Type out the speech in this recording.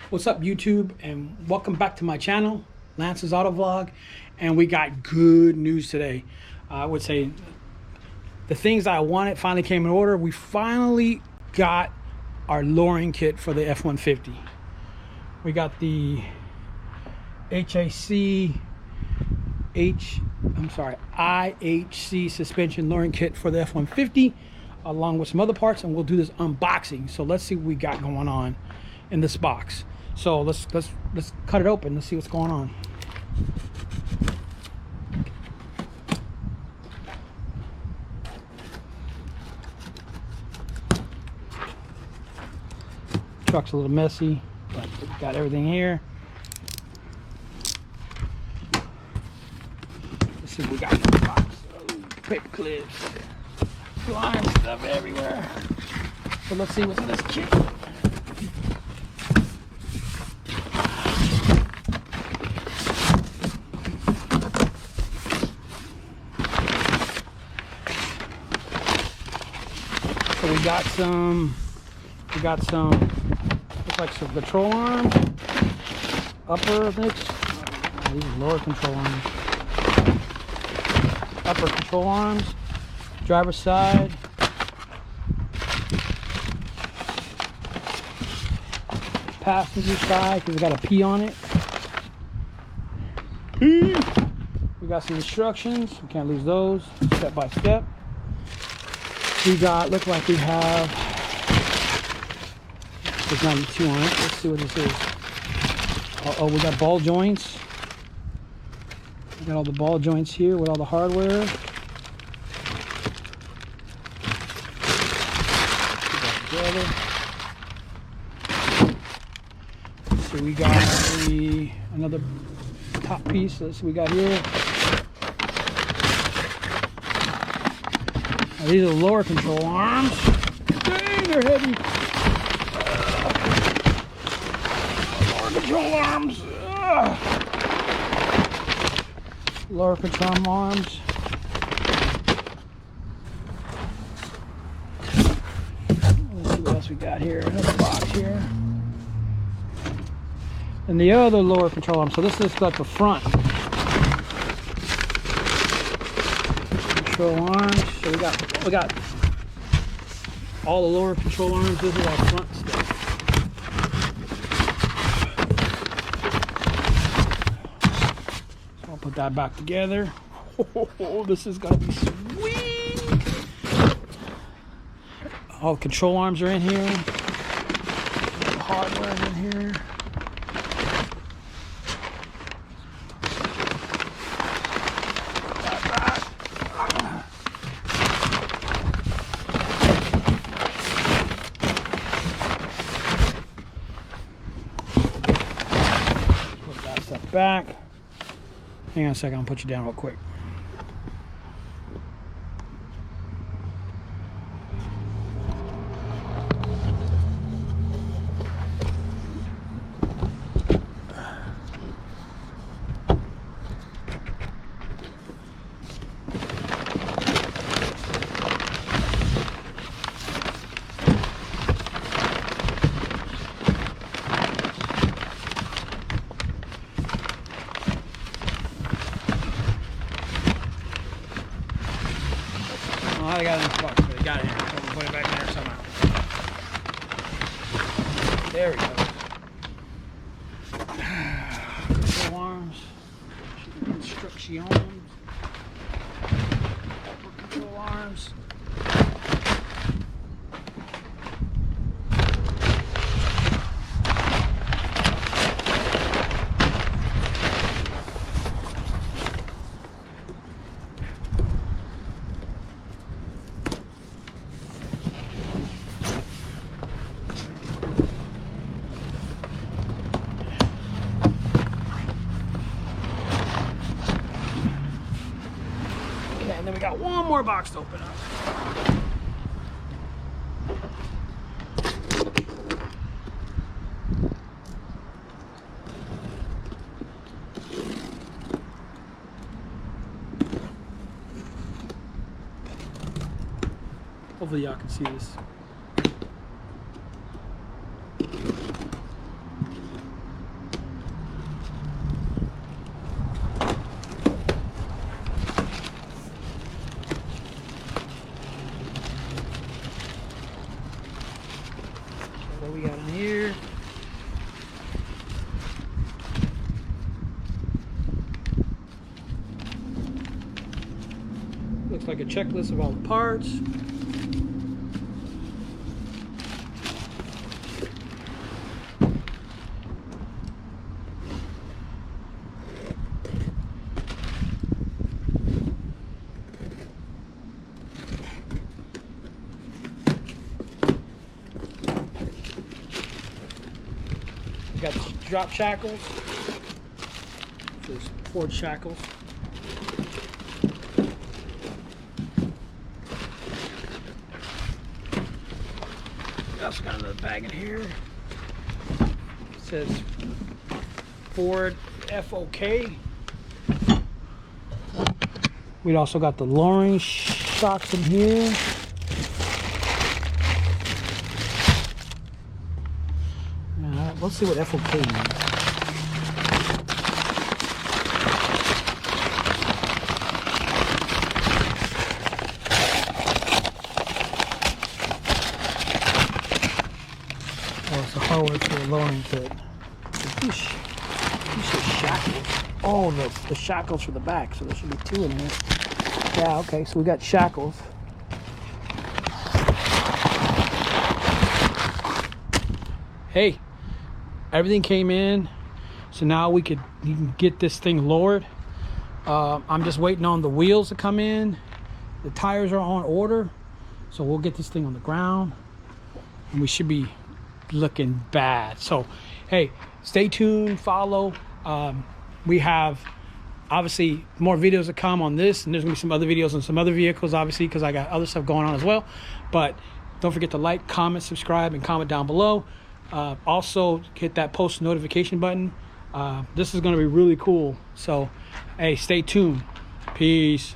What's up, YouTube, and welcome back to my channel, Lance's Auto Vlog. And we got good news today. I would say the things I wanted finally came in order. We finally got our lowering kit for the F-150. We got the IHC suspension lowering kit for the F-150, along with some other parts, and we'll do this unboxing. So let's see what we got going on in this box. So let's cut it open. Let's see what's going on. Truck's a little messy, but we got everything here. Let's see what we got in the box. Oh, paper clips, flying stuff everywhere. So let's see what's in this kit. So we got some, looks like some control arms, upper mix, these are lower control arms, upper control arms, driver's side, passenger side, because it's got a P on it. We got some instructions, we can't lose those, step by step. We got, look like we have, there's 92 on it. Let's see what this is. Oh, we got ball joints. We got all the ball joints here with all the hardware. So we got another top piece. Let's see what we got here. Now, these are the lower control arms. Dang, they're heavy. Lower control arms. Lower control arms. Let's see what else we got here. Another box here. And the other lower control arm. So this is like the front control arms. So we got all the lower control arms. This is our front stuff. So I'll put that back together. Oh, this is gonna be sweet. All the control arms are in here. All the hardware is in here. Back. Hang on a second, I'll put you down real quick. I got it in the box, but I got it here. So I'm gonna put it back in there somehow. There we go. Control arms. Instructions. Control arms. And then we got one more box to open up. Hopefully y'all can see this. What we got in here? Looks like a checklist of all the parts. We got drop shackles. Just Ford shackles. We also got another bag in here. It says Ford FOK. We also got the lowering shocks in here. Let's see what FOK means. Oh, it's a hardware for the lowering kit. These shackles. Oh, the shackles for the back. So there should be 2 in here. Yeah, okay. So we got shackles. Hey. Everything came in, so now you can get this thing lowered. I'm just waiting on the wheels to come in. The tires are on order, so we'll get this thing on the ground, and we should be looking bad. So, hey, stay tuned, follow. We have obviously more videos to come on this, and there's gonna be some other videos on some other vehicles, obviously, because I got other stuff going on as well. But don't forget to like, comment, subscribe, and comment down below. Also hit that post notification button. This is going to be really cool, so hey, stay tuned. Peace.